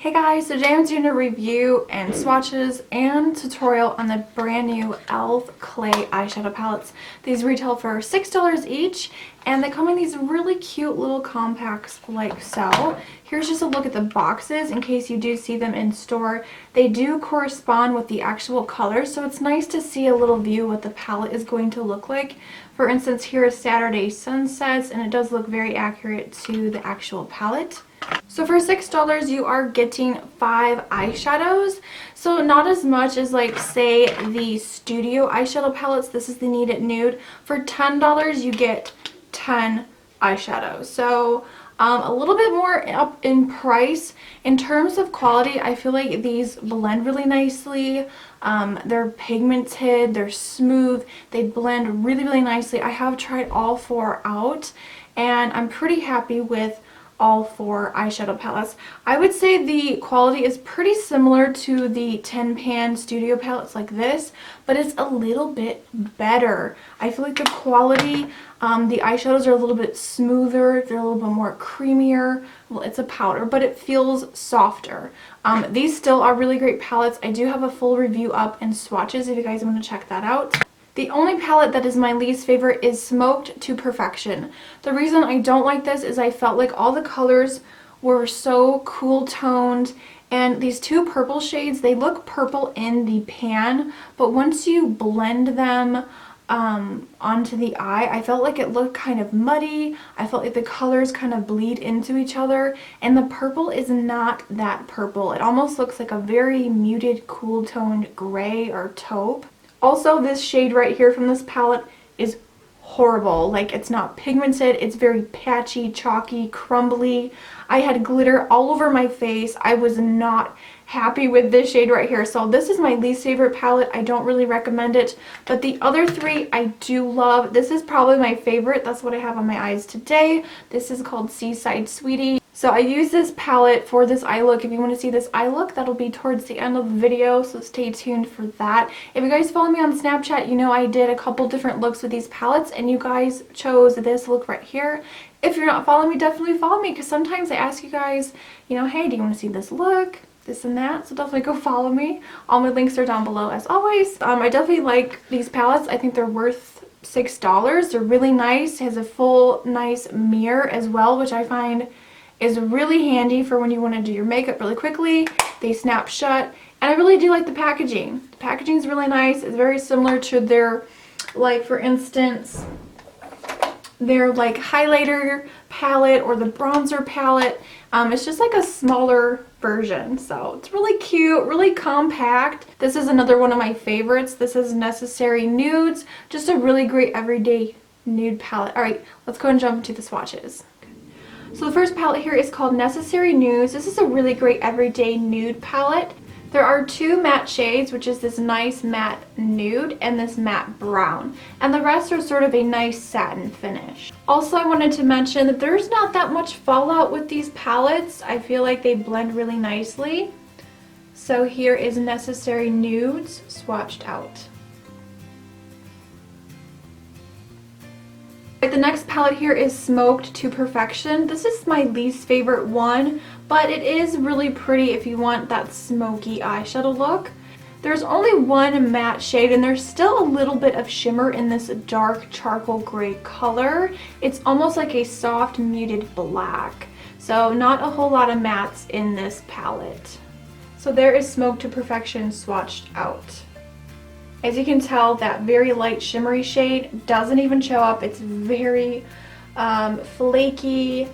Hey guys, so today I'm doing a review and swatches and tutorial on the brand new e.l.f. clay eyeshadow palettes. These retail for $6 each and they come in these really cute little compacts like so. Here's just a look at the boxes in case you do see them in store. They do correspond with the actual colors, so it's nice to see a little view what the palette is going to look like. For instance, here is Saturday Sunsets and it does look very accurate to the actual palette. So for $6 you are getting 5 eyeshadows, so not as much as like say the Studio eyeshadow palettes. This is the Need It Nude. For $10 you get 10 eyeshadows, so a little bit more up in price. In terms of quality, I feel like these blend really nicely. They're pigmented, they're smooth, they blend really nicely. I have tried all 4 out and I'm pretty happy with all 4 eyeshadow palettes. I would say the quality is pretty similar to the 10 pan Studio palettes like this, but it's a little bit better. I feel like the quality, the eyeshadows are a little bit smoother, they're a little bit more creamier. Well, it's a powder, but it feels softer. These still are really great palettes. I do have a full review up in Swatches if you guys want to check that out. The only palette that is my least favorite is Smoked to Perfection. The reason I don't like this is I felt like all the colors were so cool toned, and these 2 purple shades, they look purple in the pan, but once you blend them onto the eye, I felt like it looked kind of muddy. I felt like the colors kind of bleed into each other, and the purple is not that purple. It almost looks like a very muted, cool toned gray or taupe. Also, this shade right here from this palette is horrible. Like, it's not pigmented, it's very patchy, chalky, crumbly. I had glitter all over my face. I was not happy with this shade right here. So this is my least favorite palette. I don't really recommend it, but the other 3 I do love. This is probably my favorite. That's what I have on my eyes today. This is called Seaside Sweetie. So I use this palette for this eye look. If you want to see this eye look, that'll be towards the end of the video, so stay tuned for that. If you guys follow me on Snapchat, you know I did a couple different looks with these palettes, and you guys chose this look right here. If you're not following me, definitely follow me, because sometimes I ask you guys, you know, hey, do you want to see this look? This and that, so definitely go follow me. All my links are down below as always. I definitely like these palettes. I think they're worth $6. They're really nice. It has a full nice mirror as well, which I find is really handy for when you want to do your makeup really quickly. They snap shut, and I really do like the packaging. The packaging is really nice. It's very similar to their, like, for instance, their like highlighter palette or the bronzer palette. It's just like a smaller version, so it's really cute, really compact. This is another one of my favorites. This is Necessary Nudes, just a really great everyday nude palette. All right, let's go and jump into the swatches. So the first palette here is called Necessary Nudes. This is a really great everyday nude palette. There are 2 matte shades, which is this nice matte nude and this matte brown, and the rest are sort of a nice satin finish. Also, I wanted to mention that there's not that much fallout with these palettes. I feel like they blend really nicely. So here is Necessary Nudes swatched out. The next palette here is Smoked to Perfection. This is my least favorite one, but it is really pretty if you want that smoky eyeshadow look. There's only 1 matte shade, and there's still a little bit of shimmer in this dark charcoal gray color. It's almost like a soft muted black, so not a whole lot of mattes in this palette. So there is Smoked to Perfection swatched out. As you can tell, that very light shimmery shade doesn't even show up. It's very flaky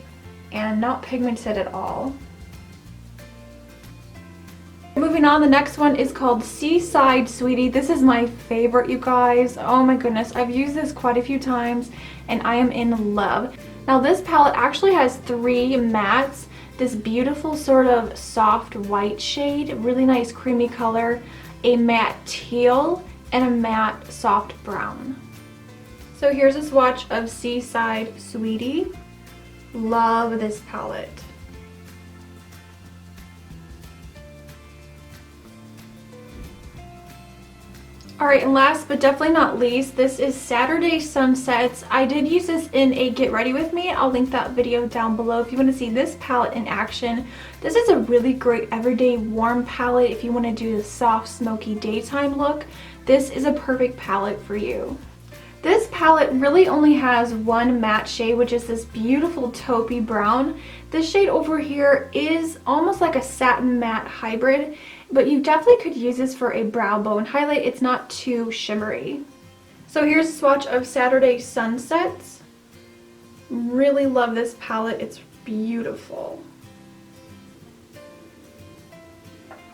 and not pigmented at all. Moving on, the next one is called Seaside Sweetie. This is my favorite, you guys. Oh my goodness, I've used this quite a few times and I am in love. Now this palette actually has 3 mattes. This beautiful sort of soft white shade, really nice creamy color, a matte teal, and a matte soft brown. So here's a swatch of Seaside Sweetie. Love this palette. Alright, and last but definitely not least, this is Saturday Sunsets. I did use this in a Get Ready With Me. I'll link that video down below if you want to see this palette in action. This is a really great everyday warm palette if you want to do the soft, smoky daytime look. This is a perfect palette for you. This palette really only has one matte shade, which is this beautiful taupey brown. This shade over here is almost like a satin matte hybrid, but you definitely could use this for a brow bone highlight. It's not too shimmery. So here's a swatch of Saturday Sunsets. Really love this palette. It's beautiful.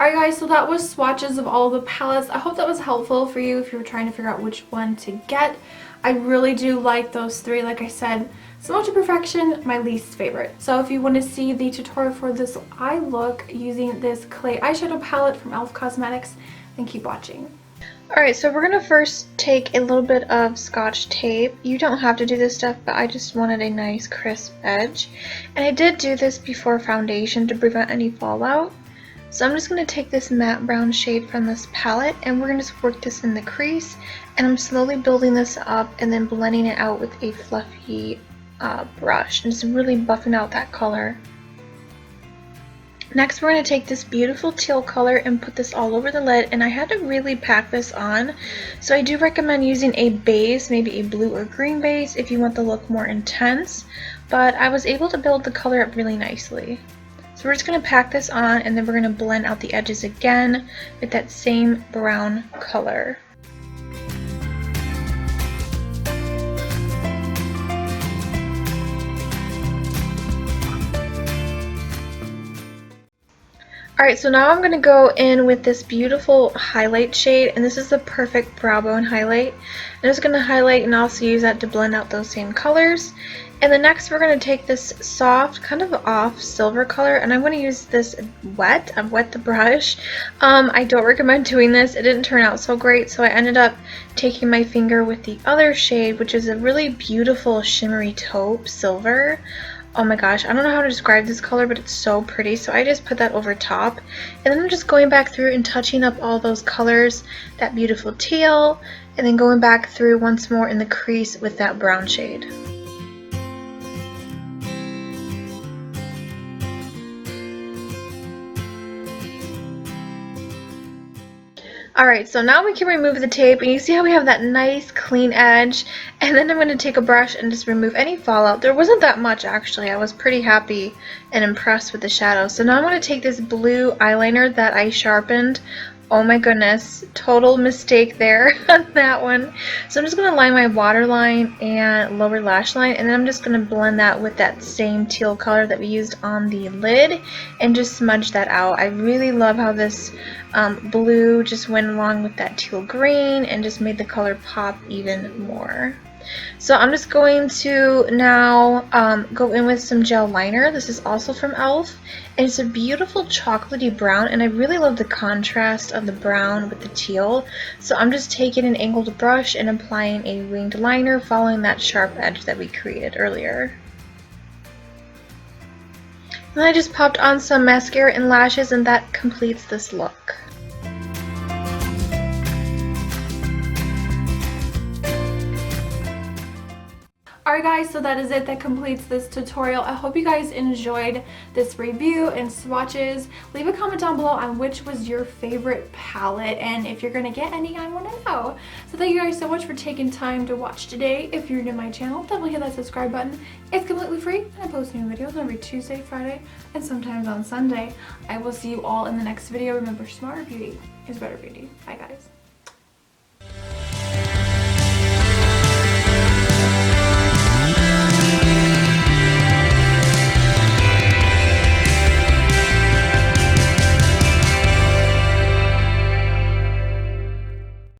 Alright guys, so that was swatches of all the palettes. I hope that was helpful for you if you were trying to figure out which one to get. I really do like those three. Like I said, Similar to Perfection, my least favorite. So if you want to see the tutorial for this eye look using this clay eyeshadow palette from e.l.f. Cosmetics, then keep watching. Alright, so we're going to first take a little bit of Scotch tape. You don't have to do this stuff, but I just wanted a nice crisp edge. And I did do this before foundation to prevent any fallout. So I'm just going to take this matte brown shade from this palette and we're going to just work this in the crease, and I'm slowly building this up and then blending it out with a fluffy brush and just really buffing out that color. Next we're going to take this beautiful teal color and put this all over the lid, and I had to really pack this on, so I do recommend using a base, maybe a blue or green base if you want the look more intense, but I was able to build the color up really nicely. So we're just going to pack this on and then we're going to blend out the edges again with that same brown color. Alright, so now I'm going to go in with this beautiful highlight shade, and this is the perfect brow bone highlight. I'm just going to highlight and also use that to blend out those same colors. And then next we're going to take this soft, kind of off silver color, and I'm going to use this wet. I've wet the brush. I don't recommend doing this. It didn't turn out so great, so I ended up taking my finger with the other shade, which is a really beautiful shimmery taupe silver. Oh my gosh, I don't know how to describe this color, but it's so pretty, so I just put that over top. And then I'm just going back through and touching up all those colors, that beautiful teal, and then going back through once more in the crease with that brown shade. Alright, so now we can remove the tape, and you see how we have that nice clean edge, and then I'm going to take a brush and just remove any fallout. There wasn't that much actually. I was pretty happy and impressed with the shadow. So now I'm going to take this blue eyeliner that I sharpened. Oh my goodness, total mistake there on that one. So I'm just going to line my waterline and lower lash line, and then I'm just going to blend that with that same teal color that we used on the lid and just smudge that out. I really love how this blue just went along with that teal green and just made the color pop even more. So I'm just going to now go in with some gel liner. This is also from e.l.f. and it's a beautiful chocolatey brown, and I really love the contrast of the brown with the teal. So I'm just taking an angled brush and applying a winged liner following that sharp edge that we created earlier. Then I just popped on some mascara and lashes, and that completes this look. Alright guys, so that is it. That completes this tutorial. I hope you guys enjoyed this review and swatches. Leave a comment down below on which was your favorite palette, and if you're gonna get any, I want to know. So thank you guys so much for taking time to watch today. If you're new to my channel, definitely hit that subscribe button. It's completely free, and I post new videos every Tuesday, Friday, and sometimes on Sunday. I will see you all in the next video. Remember, smarter beauty is better beauty. Bye guys.